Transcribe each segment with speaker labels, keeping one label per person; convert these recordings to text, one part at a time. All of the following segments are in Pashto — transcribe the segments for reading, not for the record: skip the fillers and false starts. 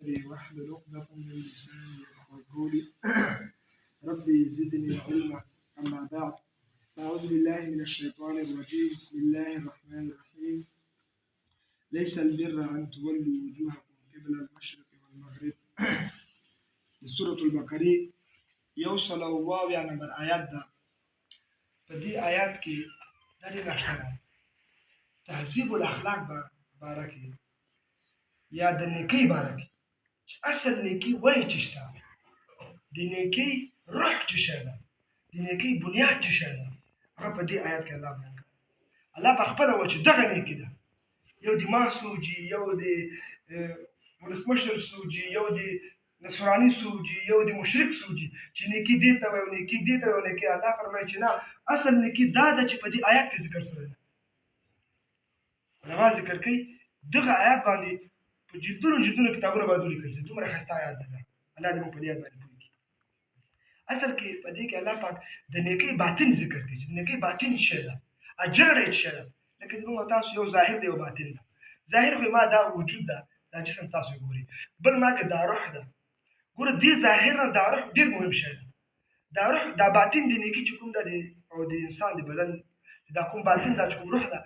Speaker 1: صدري واحلل عقدة من لساني يفقهوا قولي. ربي زدني علما. أما بعد، أعوذ بالله من الشيطان الرجيم. بسم الله الرحمن الرحيم. ليس البر أن تولوا وجوهكم قبل المشرق والمغرب. سورة البقرة يوصل واو يعني نمبر آيات ده. فدي آيات كي داري نشتغل تهذيب الأخلاق باركي يا دنيكي باركي أصل نيكي وين تشتغل دنيكي روح تشتغل دنيكي بنياد تشتغل. رب دي آيات كلام الله بخبره وجه دغني كده يودي ما سوجي يودي ولسمشر سوجي يودي نصراني سوجي يودي مشرك سوجي چنيكي ديتا ونيكي ديتا ونيكي الله فرمایي چې نه اصل نيكي داده چې په دې آیات کې ذکر سره علما ذکر کوي دغه آیات باندې په جلدونو کتابونه باندې لیکل شوي دومره ښایسته آیات ده. الله دې موږ په دې آیات باندې پوه کړي. اصل کې په دې کې الله پاک د نیکۍ باطن ذکر کوي چې د نیکۍ باطن شی ده اجړه شی ده. لکه موږ تاسو یو ظاهر دی او باطن ده. ظاهر خو ما دا وجود ده دا جسم تاسو ګوري بل ما کې دا روح ده. ګوره دې ظاهر نه دا روح ډېر مهم شی ده. دا روح دا باطن د نیکۍ چې کوم ده او د انسان د بدن دا کوم باطن دا چې کوم روح ده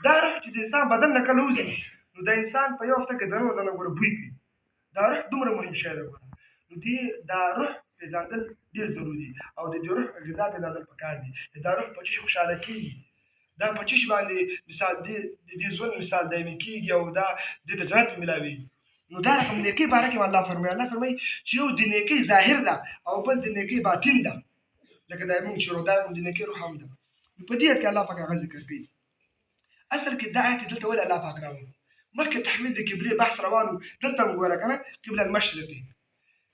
Speaker 1: دا روح چې د انسان بدن نه کله وځي نو د انسان په یو هفته کې دننه ګوره بوی کوي. دا روح دومره مهم شی ده. ګوره نو دې دا روح پیژندل ډېر ضروري او د دې روح غذا پیژندل پکار دي. دا روح په څه خوشحاله کېږي دا په څه باندې مثال د دې ژوند مثال دایمي کېږي او دا د جنت ملاويږي. نو دا رقم نیکۍ باره کې الله فرمایي چې یو د نیکۍ ظاهر ده او بل د نیکۍ باطن ده. لکه دا موږ چې دا د نیکۍ روح هم ده. په دې کې الله پاک هغه ذکر کوي. اصل کې دا آیت دلته ولې الله پاک راوړي مخکې تحویل د قبلې بحث روانو دلته هم ګوره که نه قبله المشرقي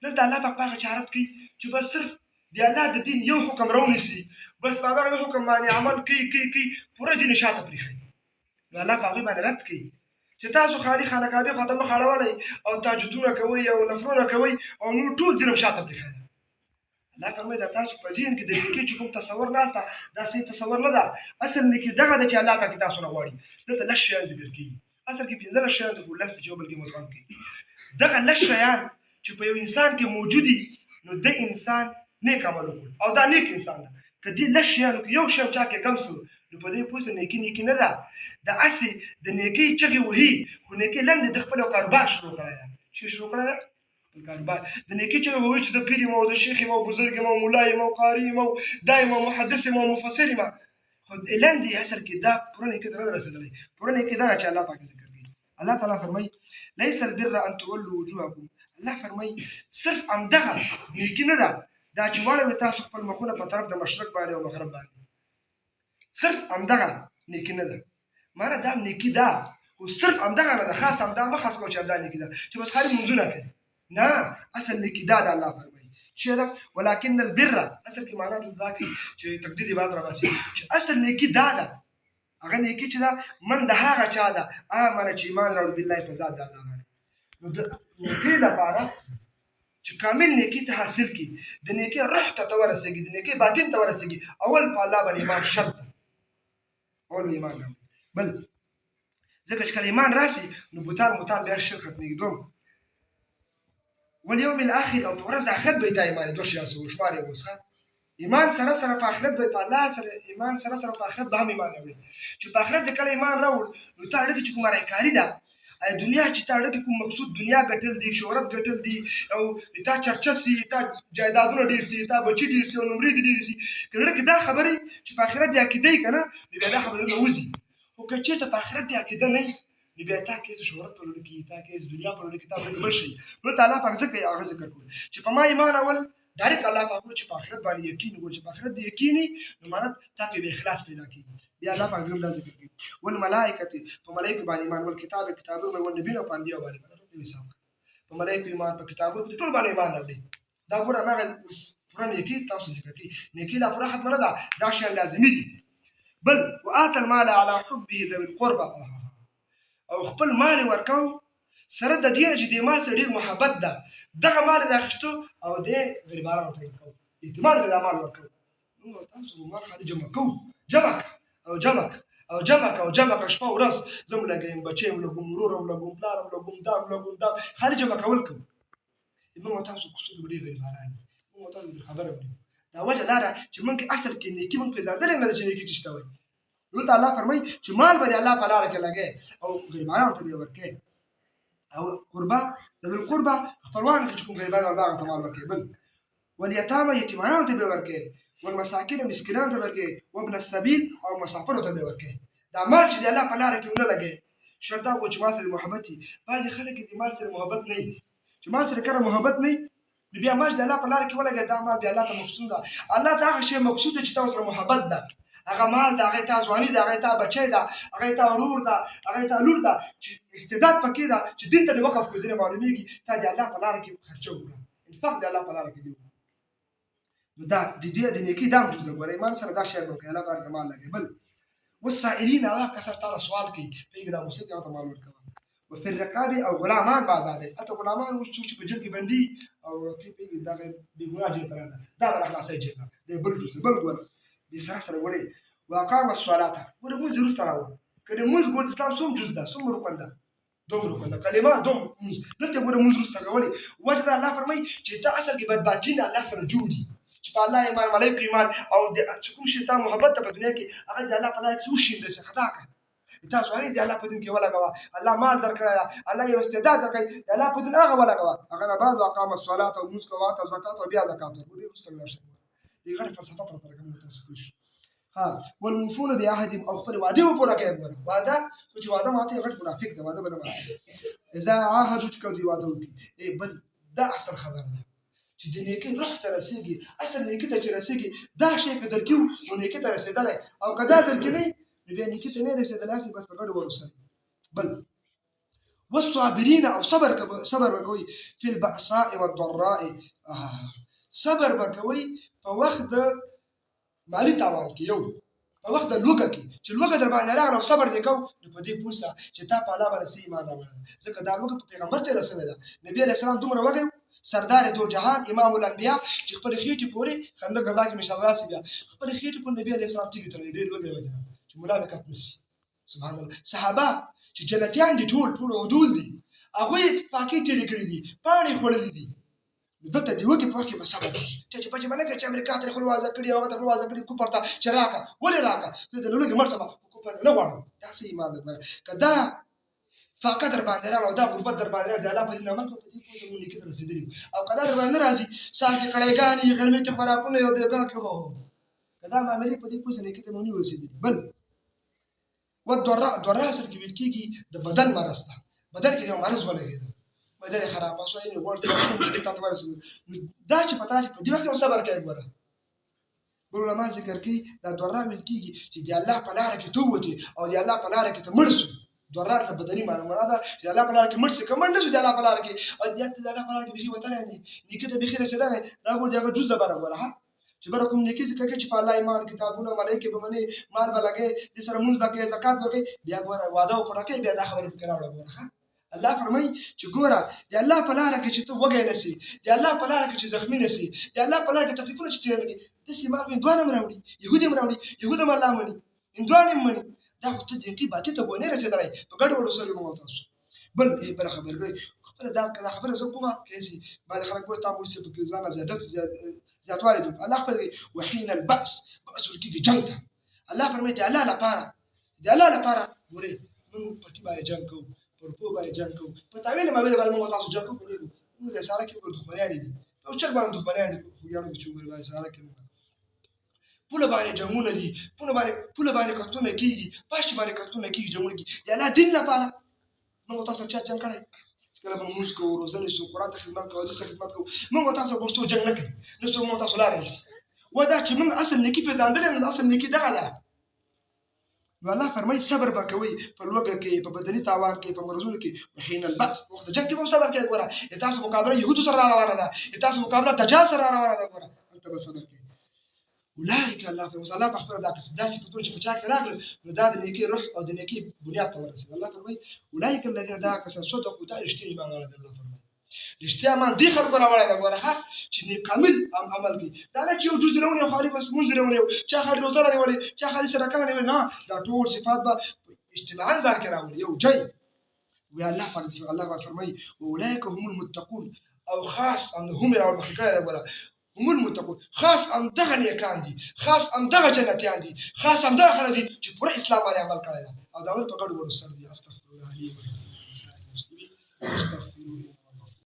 Speaker 1: دلته الله پاک په هغه چارت کوي چې بس صرف د الله د دین یو حکم راونیسي بس په هغه یو حکم باندې عمل کوي پوره دین شاته پرېښوي. نو الله په هغوی باندې رد کوي چې تاسو خالي خانقاهې خواته مخ اړولی او تاجدونه کوئ او نفلونه کوئ او نور ټول دین هم شاته پرېښوي. الله فرمایي دا تاسو په ذهن کې د نیکۍ چې کوم تصور ناسته دا صحیح تصور نه ده. اصل نیکي دغه ده چې الله پاک تاسو نه غواړي. دلته لږ شیان ذکر کېږي. اصل کې 15 شیان دي خو لس دي چې یو بل کې مدغم کوي. دغه لږ شیان چې په یو انسان کې موجود دي نو د انسان نیک عمل وکړي او دا نیک انسان ده. که دې لږ شیانو کې یو شی چا کې کم سو نو په دې پوه سه نیکي نه ده. د هسې د نیکۍ چغې وهي خو نیکۍ لاندې د خپل کاروبار شروع کړی ده. چې شروع کړی ده کاروبار د نیکۍ چغې وهي چې زه پیر یم او د شیخ یم او بزرګ یم او ملا یم او قاري یم او دا یم او محدث یم او مفسر یم خو لاندې اصل کې دا پوره نیکۍ ته نه ده رسېدلی. پوره نیکۍ دا چې الله پاک ذکر کوي. الله تعالی فرمایي لیس البر ان تولوا وجوهکم. الله فرمایي صرف همدغه نیکي نه ده دا چې واړوئ تاسو خپل مخونه په طرف د مشرق باندې او مغرب باندې. صرف همدغه نیکي نه ده. مانه دا نیکي ده خو صرف همدغه نه ده. خاص همدا مه خاص کوه چې همدا نیکي ده چې بس خالي لمونځونه کوي. نه اصل نیکي دا ده. الله فرمایي چې ده ولکن البر اصل کې معنا دا کوي چې تقدیر یې باید راباسي چې اصل نیکي دا ده. هغه نیکي چې ده من د هغه چا ده آمنه چې ایمان راوړي بالله په ذات د الله باندې. نو د نیکۍ لپاره چې کامل نیکي ته حاصل کړي د نیکۍ روح ته ورسېږي د نیکۍ باطن ته ورسېږي اول په الله باندې ایمان شرط ده. اول ایمان راوړي بل ځکه چې کله ایمان راسي نو بوتان بیا شرک ختمېږي. دوم والیوم الاخر او په ورځ آخرت به یې تا ایمان دوه شیان څه وشمار یې اوس ایمان سره په آخرت به په الله سره ایمان سره په آخرت به هم ایمان راوړي. چې په آخرت د کله ایمان راوړ نو تا اړه چې کومه رایکاري ده دنیا چې تا اړه کوم مقصود دنیا ګټل دي شهرت ګټل دي او تا چرچه سي تا جایدادونه ډېر سي تا بچي ډېر سي او نمرې دې ډېر سي که زړه کې دا خبرې چې په آخرت دې عقیده یې که نه نو بیا دا خبرې نه وځي. خو که چېرته په آخرت دې عقیده نه وي نو بیا تا کې شهرت په لوړه کې تا کې دنیا په لوړه کې تا بل بل شي. نو ته الله پاک ځکه هغه ذکر کړو چې په ما ایمان اول ډایرکټ الله پاک چې په آخرت باندې یقین وکړو چې په آخرت دې یقیني نو معنی تا کې به اخلاص پیدا کېږي. بیا الله پاک دا ذکر کوي والملائکه په ملائکه باندې ایمان ول کتابونه ول نبیونو باندې او باندې حساب په ملائکه ایمان په کتابونو په ټول باندې ایمان لري. دا ګوره هغه پوره نیکي تاسو ذکر کوي. نیکي لا پوره ختم نه ده دا شی لازمي دي. بل وآت المال على حبه ذوي القربى او خپل مال ورکاو سره د دې چې د مال سره ډېر محبت ده دغه مال راخښتو او د غریبانو ته ورکاو اعتماد د مال ورکاو. نو تاسو مال خالي جمع کوو جمع شپه ورځ زه هم لګیم بچې هم لګوم ورور هم لګوم پلار هم لګوم دا هم لګوم دا خالي جمع کول کوو موږ تاسو کوڅو کې ډېر غریبانان موږ تاسو د خبره وکړو دا وجه دا ده چې موږ اصل کې نیکي موږ پېژندلې نه ده چې نیکي څه ته وایي دلته الله فرمایي چې مال به د الله په لاره کې لګوې او غریبانو ته به یې ورکوې او قربا ذوي القربا خپلوانو کې چې کوم غریبان او هغه ته مال ورکوې بل والیتامه یتیمانانو ته به یې ورکوې والمساکین مسکینانو ته ورکوې وابن السبیل او مسافرو ته به یې ورکوې دا مال چې د الله په لاره کې ونه لګوې شرط دا و چې مال سره محبت وي بعضې خلک د مال سره محبت نه وي چې مال سره کله محبت نه وي نو بیا مال د الله په لاره کې ولګوې دا مال بیا الله ته مقصود ده الله ته هغه شی مقصود ده چې تا ورسره محبت ده هغه مال ده هغې ته ځواني ده هغې ته بچی ده هغې ته ورور ده هغې ته لور ده چې استعداد پکې ده چې دین ته د وقف کېدنې معلومېږي تا د الله په لاره کې خرچه وکړه انفاق د الله په لاره کې دې وکړه نو دا د دې د نیکۍ دا هم جز ده ګوره ایمان سره دا شی مه کوې الله لاره کې مال لګوې بل والسائلین هغه کسر تعالی سوال کوي پوهېږي دا مسلک هغه ته مال ورکوه وفي الرقاب او غلامان به ازادوي هلته غلامان اوس څوک چې په جیل کې بندي او ته پوهېږي دغه بېګناه جیل ته راغله دا به راخلاصوي جیل نه دی بل جز دی بل ګوره دې سره سره ګورئ واقام الصلاة ګوره لمونځ وروسته راوړه که د لمونځ ګور د اسلام څوم جز ده څوم رکن ده دوم رکن ده کلمه دوم لمونځ دلته ګوره لمونځ وروسته کولی وجه دا الله فرمایي چې ته اصل کې بدباطي نه الله سره جوړ دي چې په الله ایمان ملایکو ایمان او چې کوم شي ته محبت ته په دنیا کې هغه د الله په لاره کې وشیندسې خطا کړه تاسو هغې د الله په دین کې ولګوه الله مال درکړی ده الله یو استعداد درکړی د الله په دین هغه ولګوه هغه نه بعد واقام الصلاة او لمونځ کوه واته زکات او بیا زکات ورکړه ډېر وروسته ولاړ شئ دې غټې فلسفه پرته راکوم تاسو پوه شئ والموفون بعهدهم او خپل وعده مو پوره کوي ګوره وعده چې وعده ماته غټ منافق ده وعده به نه ماته اذا عاهدوا چې کوي وعده وکړي بل دا احسن خبره ده چې د نیکۍ روح ته رسېږي اصل نیکۍ ته چې رسېږي دا شی که درکي وو نو نیکۍ ته رسېدلی او که دا درکي نه نو بیا نیکۍ ته نه رسېدلی هسې بس په ګډو ورسوي بل والصابرین او صبر به کوئ فی البأساء والضراء صبر به کوئ په وخت د مالي تاوان کې یو په وخت د لوږه کې چې لوږه در باندې راغله او صبر دې کوو نو په دې پوه شه چې تا په الله باندې څه ایمان راوړی ځکه دا لوږه په پیغمبر ته رسوې ده نبي علیه السلام دومره وږی سردار دو جهان امام الانبیا چې خپل خېټې پورې خنده غذا کې مشال راسي بیا خپل خېټې پورې نبي علیه السلام تیږې تړلی ډېر وږی وجه چې ملا نکات نسي سبحان الله صحابه چې جنتیان دي ټول عدول دي هغوی پاکۍ تېرې کړي دي پاڼې خوړلي دي دلته د وږي په وخت کې به صبر کوي چې په جبه نه کوي چې امریکا ته خوله وازه کړي هغه ته خوله وازه کړي کفر ته چې راکړه ولې راکړه زه د لوږې مړ شم کفر نه غواړم دا څه ایمان ده که دا فاقه در باندې راغله او دا غربت در باندې راغله د الله په دین عمل کوه په دې پوه شه مونږ نیکۍ ته رسېدلي او که دا در باندې نه راځي سهار کې کړایګانې غرمې کې خوراکونه یو بېګاه کې هو که دا معاملې په دې پوه شه نیکۍ ته مو نه یو رسېدلي بل والضراء اصل کې ویل کېږي د بدن مرض ده بدن کې یو مرض ولګېده بدن یې خراب شو یعنې غوړ مشکل ته ورسېدو دا چې په تاسې په دې وخت کې هم صبر کوئ ګوره بل علما ذکر کوي دا ضراء ویل کېږي چې د الله په لاره کې ته ووتې او د الله په لاره کې ته مړ شو ضراء د بدني معنا ده چې د الله په لاره کې مړ شي که مړ نه شو د الله په لاره کې او د الله په لاره کې بیخي وتلی دی نیکۍ ته بیخي رسېدلی دا خو د هغه جز ده بره ګوره چې بره کوم نیکي ذکر کوي چې په الله ایمان کتابونه ملایکې به منې مال به لګوې دې سره مونځ به کوې زکات به کوې بیا ګوره واده به پوره کوې بیا دا خبرې پکې راوړه ګوره الله فرمایي چې ګوره د الله په لاره کې چې ته وږی نه سې د الله په لاره کې چې زخمي نه سې د الله په لاره کې تکلیفونه چې تېر نه کړې داسې ایمان خو هندوان هم راوړي یهود هم راوړي یهود هم الله مني هندوان هم مني دا خو ته د هغې باطل ته ګونې رسېدلی په ګډو وډو سره موږ تاسو بله خبره ګورئ خپله دا خبره زه کومه کیسې بعضې خلک ګوره تا موږ په کې ځانه زیاتوالی دوی الله خپل وحین البأس بأس ورکېږي جنګ ته الله فرمایي د الله لپاره ګورئ موږ پټي باندې جنګ کوو پر پو باندې جنګ کوو په تاویل مابین باندې موږ تاسو جنګ کوو پوهېږو موږ د ساره کې وګورو دښمنیان دي او چر باندې دښمنیان دي خوږیانو کې چې وګورو باندې ساره کې پوله باندې جنګونه دي پوله باندې کتونه کېږي پاشي باندې کتونه کېږي جنګونه کېږي د الله دین لپاره موږ تاسو چا جنګ کړی کله به لمونځ کوو روزه نیسو قرآن ته خدمت کوو حدیث ته خدمت کوو موږ تاسو پښتو جنګ نه کوي نه څوک موږ تاسو لاره نیسي و دا چې موږ اصل نیکي پېژندلې نو اصل نیکي دغه ده نو الله فرمایي صبر به کوئ په لوږه کې په بدني تاوان کې په مرضونو کې وحین البأس په وخت د جنګ کې به هم صبر کوئ ګوره د تاسو مقابله یهودو سره را روانه ده د تاسو مقابله دجال سره را روانه ده ګوره هلته به صبر کوئ اولئک الله فرمایي الله په خپله دا صفتونه چې په چا کې راغله نو دا د نیکۍ روح او د نیکۍ بنیاد ته ورسېد الله فرمایي اولئک الذین دا کسان صدقوا دا رښتیني ایمان والا دي الله فرمایي رښتیا ایمان دې خلکو راوړی دی ګوره چې کامل عمل کوي دا نه چې یو جز راونی او خالي بس مونځ راونی چا خالي روزه راونی چا خالي صدقه راونی نه دا ټول صفات به اجتماعا ځان کې راولي یو ځای وی الله فرمایي اولئک هم المتقون او خاص هم راول مخکړه ده ولا هم المتقون خاص ام دغه نیکان دي خاص ام دغه جنتیان دي خاص ام دغه خلک دي چې پوره اسلام باندې عمل کړی او دا ور په ګډ ور سره دي استغفر الله علی و استغفر